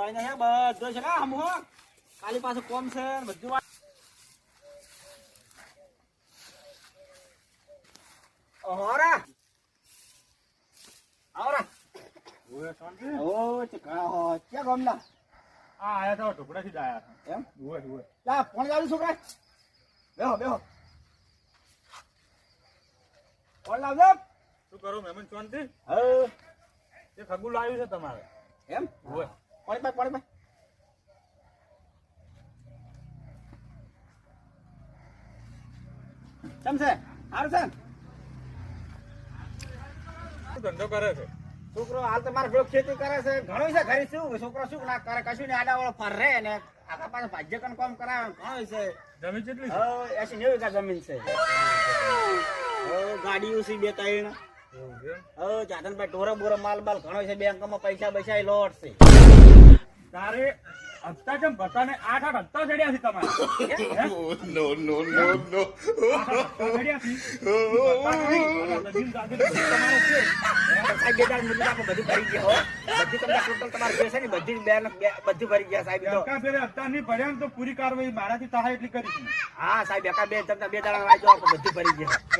વાળીને હે બધો છે કા હમો ખાલી પાછું કોમ છે ને બધું ઓહરા આવરા ઓય શાંતિ ઓ ચકા હો ક્યાં ગમલા આ આયા તો ઢોકળાથી જ આયા એમ ઓય ઓય લા ફોન લાવી છોકરા બેહો બેહો ફોન લાવજો શું કરું મહેમાન શાંતિ હે એ ખગું લાવ્યું છે તમારે એમ ઓય પાણી કેમ છે સારું છે શું ધંધો કરે છે છોકરો હાલ તો મારે પેલો ખેતી કરે છે ઘણું છે ઘરે શું છોકરો શું ના કરે કશું ને આડા વાળો ફરે ને આખા પાસે ભાજ્ય કન કામ કરાવે ઘણું છે જમીન કેટલી છે હવે 80-90 વીઘા જમીન છે હવે ગાડીઓ છે 2-3 એવું છે હવે જાતનભાઈ ટોરા બોરા માલ બાલ ઘણો છે બેંકમાં પૈસા બૈસા લોટ છે તારે હપ્તા કેમ ભરતા ને 8 હપ્તા ચડ્યા છે તમારે No, no, no, no. ચડ્યા છે જમીન દાદા તમારે છે સાહેબ બે દાડ મુદ્દા આપણે બધું ભરી ગયા હો બધી તમને ટોટલ તમારે જે છે ને બધી બધું ભરી ગયા સાહેબ તો બેંકા ફેરે હપ્તા નહીં ભર્યા ને તો પૂરી કાર્યવાહી મારાથી થાય એટલી કરી છે હા સાહેબ બે દાડા વાંચો આપણે બધું ભરી ગયા